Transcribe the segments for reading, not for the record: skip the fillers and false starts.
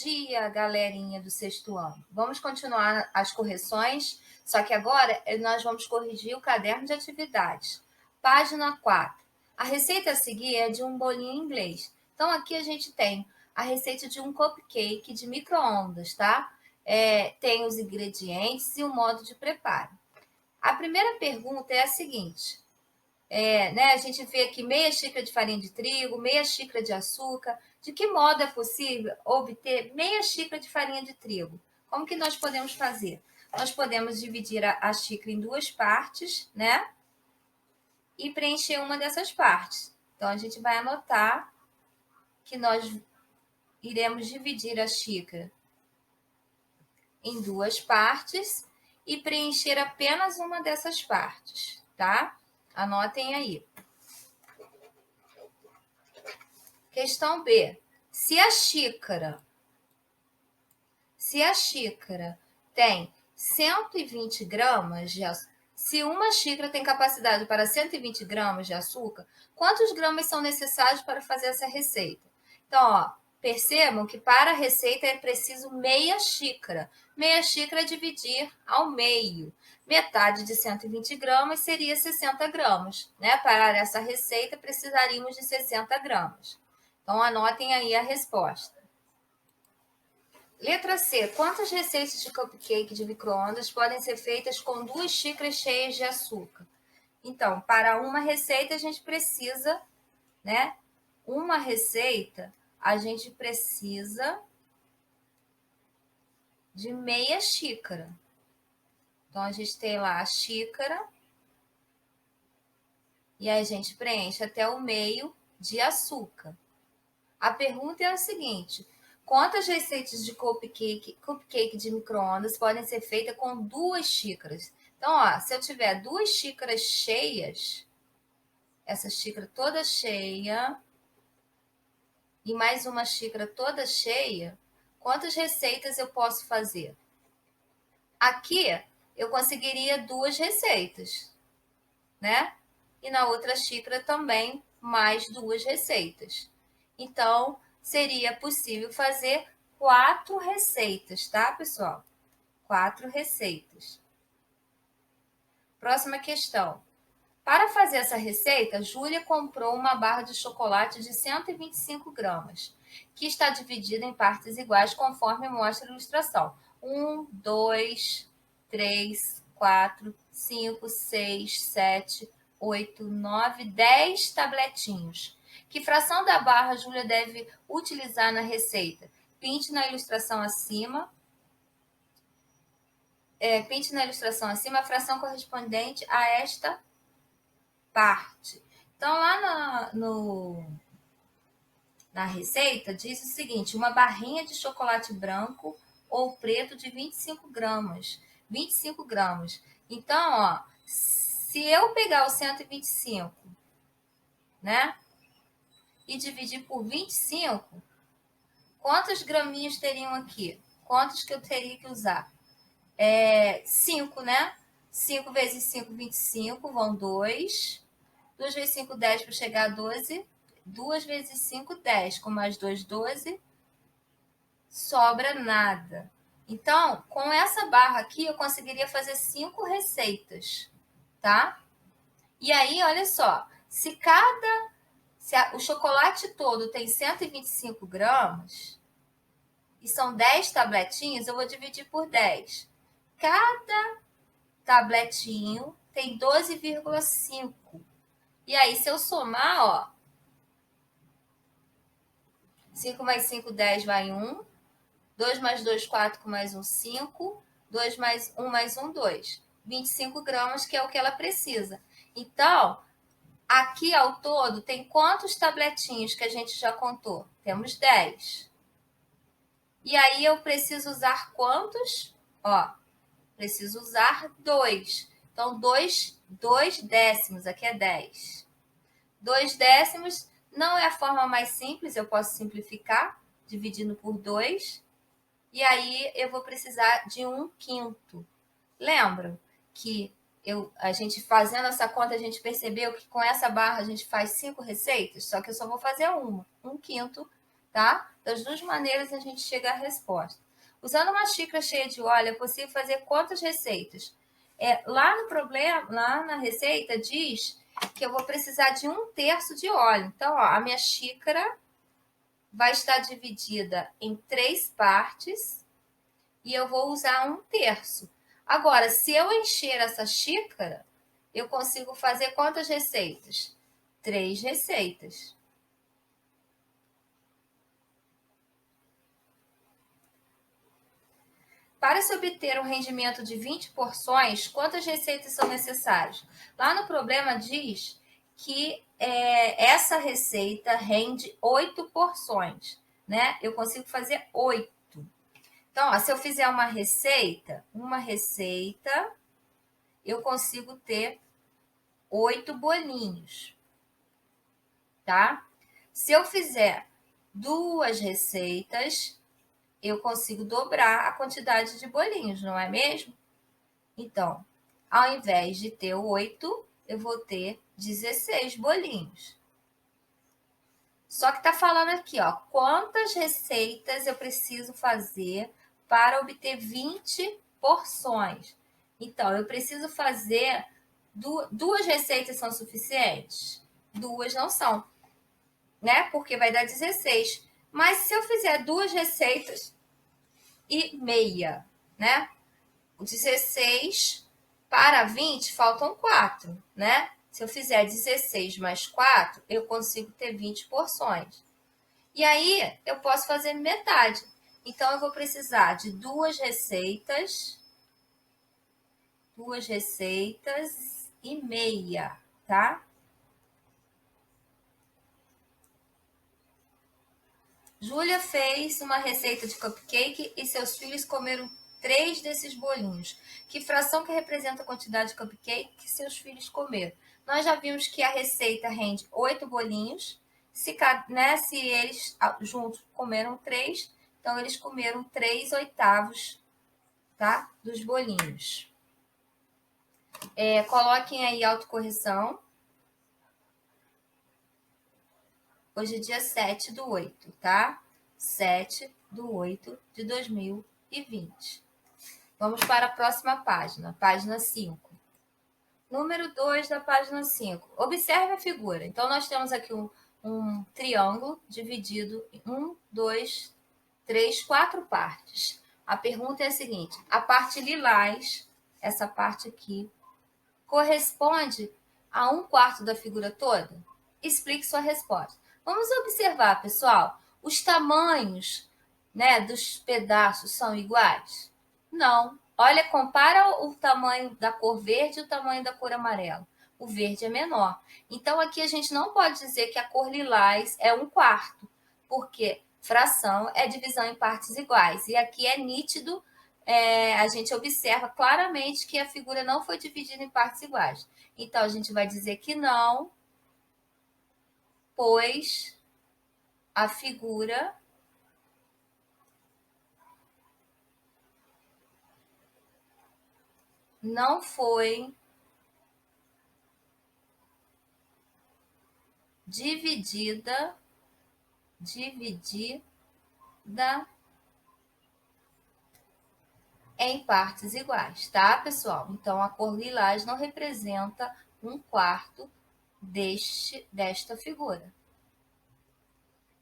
dia, galerinha do sexto ano. Vamos continuar as correções, só que agora nós vamos corrigir o caderno de atividades. Página 4. A receita a seguir é de um bolinho inglês. Então, aqui a gente tem a receita de um cupcake de micro-ondas, tá? Tem os ingredientes e o modo de preparo. A primeira pergunta é a seguinte. A gente vê aqui meia xícara de farinha de trigo, meia xícara de açúcar. De que modo é possível obter meia xícara de farinha de trigo? Como que nós podemos fazer? Nós podemos dividir a xícara em duas partes, né? E preencher uma dessas partes. Então, a gente vai anotar que nós iremos dividir a xícara em duas partes e preencher apenas uma dessas partes, tá? Anotem aí. Questão B. Se a xícara tem 120 gramas de açúcar, se uma xícara tem capacidade para 120 gramas de açúcar, quantos gramas são necessários para fazer essa receita? Então, percebam que para a receita é preciso meia xícara. Meia xícara dividir ao meio. Metade de 120 gramas seria 60 gramas. Né? Para essa receita, precisaríamos de 60 gramas. Então, anotem aí a resposta. Letra C. Quantas receitas de cupcake de micro-ondas podem ser feitas com 2 xícaras cheias de açúcar? Então, para uma receita, a gente precisa, né? Uma receita, a gente precisa de meia xícara. Então, a gente tem lá a xícara e a gente preenche até o meio de açúcar. A pergunta é a seguinte: quantas receitas de cupcake de micro-ondas podem ser feitas com 2 xícaras? Então, se eu tiver 2 xícaras cheias, essa xícara toda cheia, e mais uma xícara toda cheia, quantas receitas eu posso fazer? Aqui, eu conseguiria 2 receitas, né? E na outra xícara também mais 2 receitas. Então, seria possível fazer 4 receitas, tá, pessoal? 4 receitas. Próxima questão. Para fazer essa receita, Júlia comprou uma barra de chocolate de 125 gramas, que está dividida em partes iguais conforme mostra a ilustração. 1, 2, 3, 4, 5, 6, 7, 8, 9, 10 tabletinhos. Que fração da barra Júlia deve utilizar na receita? Pinte na ilustração acima. Pinte na ilustração acima a fração correspondente a esta parte. Então, lá na receita, diz o seguinte: uma barrinha de chocolate branco ou preto de 25 gramas. 25 gramas. Então, se eu pegar o 125, né? E dividir por 25, quantos graminhos teriam aqui? Quantos que eu teria que usar? 5, né? 5 vezes 5, 25, vão 2. 2 vezes 5, 10 para chegar a 12. 2 vezes 5, 10. Com mais 2, 12. Sobra nada. Então, com essa barra aqui, eu conseguiria fazer 5 receitas, tá? E aí, olha só. Se o chocolate todo tem 125 gramas e são 10 tabletinhos, eu vou dividir por 10. Cada tabletinho tem 12,5. E aí, se eu somar, 5 mais 5, 10, vai 1. 2 mais 2, 4, com mais 1, 5. 2 mais 1, 2. 25 gramas, que é o que ela precisa. Então, aqui ao todo, tem quantos tabletinhos que a gente já contou? Temos 10. E aí, eu preciso usar quantos? Preciso usar 2. Então, 2 décimos, aqui é 10. 2 décimos não é a forma mais simples, eu posso simplificar, dividindo por 2. E aí, eu vou precisar de 1/5. Lembram que a gente fazendo essa conta, a gente percebeu que com essa barra a gente faz 5 receitas? Só que eu só vou fazer uma. 1/5 tá? Das duas maneiras a gente chega à resposta. Usando uma xícara cheia de óleo, é possível fazer quantas receitas? Lá no problema, lá na receita, diz que eu vou precisar de 1/3 de óleo. Então, ó, a minha xícara vai estar dividida em 3 partes e eu vou usar 1/3. Agora, se eu encher essa xícara, eu consigo fazer quantas receitas? 3 receitas. Para se obter um rendimento de 20 porções, quantas receitas são necessárias? Lá no problema diz que essa receita rende 8 porções, né? Eu consigo fazer 8. Então, ó, se eu fizer uma receita, eu consigo ter 8 bolinhos, tá? Se eu fizer 2 receitas, eu consigo dobrar a quantidade de bolinhos, não é mesmo? Então, ao invés de ter 8, eu vou ter 16 bolinhos. Só que tá falando aqui, ó, quantas receitas eu preciso fazer para obter 20 porções. Então, eu preciso fazer 2 receitas são suficientes? 2 não são, né? Porque vai dar 16. Mas se eu fizer 2 receitas e meia, né? 16 para 20 faltam 4, né? Se eu fizer 16 mais 4, eu consigo ter 20 porções. E aí, eu posso fazer metade. Então, eu vou precisar de 2 receitas e meia, tá? Júlia fez uma receita de cupcake e seus filhos comeram 3 desses bolinhos. Que fração que representa a quantidade de cupcake que seus filhos comeram? Nós já vimos que a receita rende 8 bolinhos. Se eles juntos comeram 3, então eles comeram 3/8, tá? Dos bolinhos. Coloquem aí autocorreção. Hoje é dia 7/8, tá? 7/8 de 2020. Vamos para a próxima página, página 5. Número 2 da página 5. Observe a figura. Então, nós temos aqui um triângulo dividido em 1, 2, 3, 4 partes. A pergunta é a seguinte: a parte lilás, essa parte aqui, corresponde a 1/4 da figura toda? Explique sua resposta. Vamos observar, pessoal, os tamanhos, né, dos pedaços são iguais? Não. Olha, compara o tamanho da cor verde e o tamanho da cor amarela. O verde é menor. Então, aqui a gente não pode dizer que a cor lilás é 1/4, porque fração é divisão em partes iguais. E aqui é nítido, a gente observa claramente que a figura não foi dividida em partes iguais. Então, a gente vai dizer que não, pois a figura não foi dividida em partes iguais, tá, pessoal? Então, a cor lilás não representa 1/4 desta figura.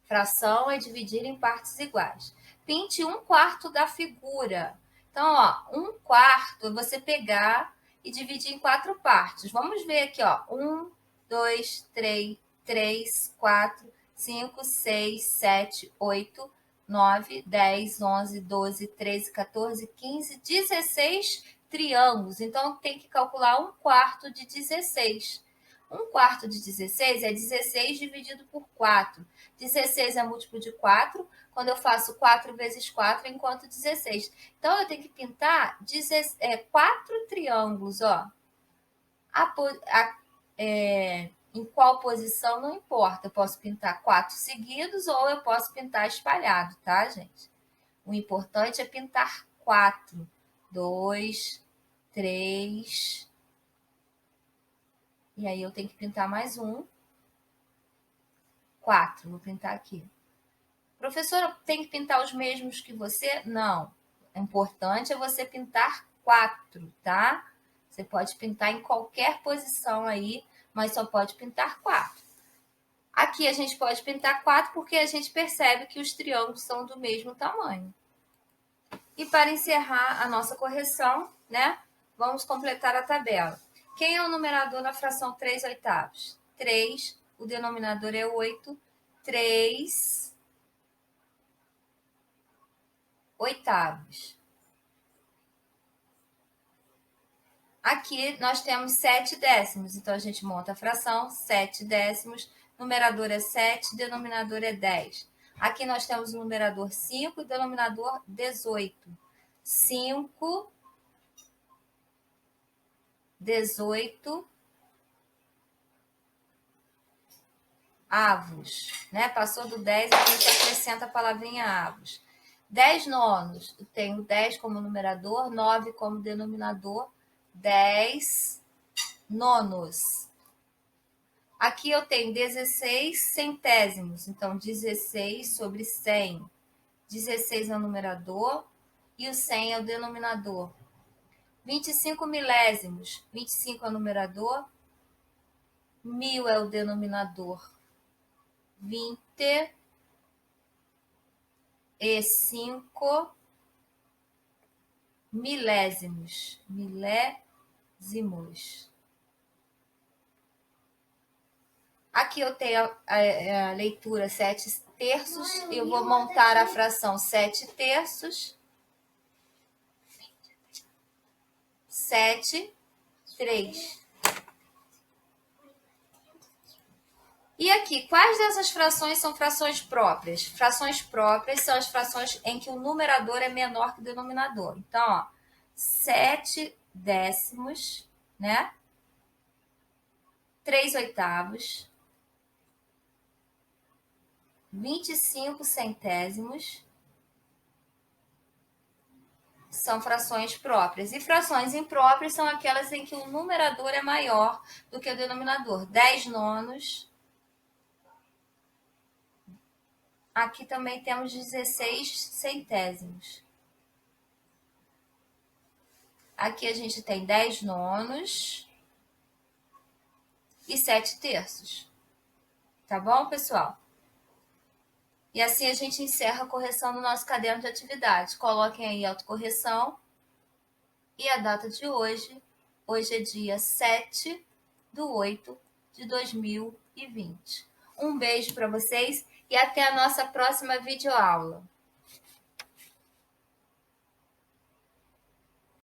Fração é dividir em partes iguais. Pinte 1/4 da figura. Então, ó, 1/4 é você pegar e dividir em 4 partes. Vamos ver aqui, ó. 1, 2, 3, 4, 5, 6, 7, 8, 9, 10, 11, 12, 13, 14, 15, 16 triângulos. Então, tem que calcular 1/4 de 16. 1/4 de 16 é 16 dividido por 4. 16 é múltiplo de 4. Quando eu faço 4 vezes 4, eu encontro 16. Então, eu tenho que pintar 4 triângulos, ó. Em qual posição, não importa. Eu posso pintar 4 seguidos ou eu posso pintar espalhado, tá, gente? O importante é pintar 4. 2, 3. E aí eu tenho que pintar mais um. 4. Vou pintar aqui. Professora, tem que pintar os mesmos que você? Não. O importante é você pintar 4, tá? Você pode pintar em qualquer posição aí, mas só pode pintar 4. Aqui a gente pode pintar 4 porque a gente percebe que os triângulos são do mesmo tamanho. E para encerrar a nossa correção, né? Vamos completar a tabela. Quem é o numerador na fração 3/8? 3, o denominador é 8, 3 oitavos. Aqui nós temos 7 décimos, então a gente monta a fração 7 décimos, numerador é 7, denominador é 10. Aqui nós temos o numerador 5 e denominador 18. 5, 18 avos, né? Passou do 10, a gente acrescenta a palavrinha avos. 10 nonos, eu tenho 10 como numerador, 9 como denominador, 10 nonos. Aqui eu tenho 16 centésimos, então 16 sobre 100. 16 é o numerador e o 100 é o denominador. 25 milésimos, 25 é o numerador, 1000 é o denominador. 25 milésimos. Aqui eu tenho a leitura 7 terços. Eu vou montar a fração 7 terços. 7, 3. E aqui, quais dessas frações são frações próprias? Frações próprias são as frações em que o numerador é menor que o denominador. Então, ó, 7 décimos, né? 3 oitavos, 25 centésimos são frações próprias. E frações impróprias são aquelas em que o numerador é maior do que o denominador. 10 nonos. Aqui também temos 16 centésimos. Aqui a gente tem 10 nonos e 7 terços. Tá bom, pessoal? E assim a gente encerra a correção no nosso caderno de atividades. Coloquem aí a autocorreção. E a data de hoje. Hoje é dia 7/8/2020. Um beijo para vocês e até a nossa próxima videoaula.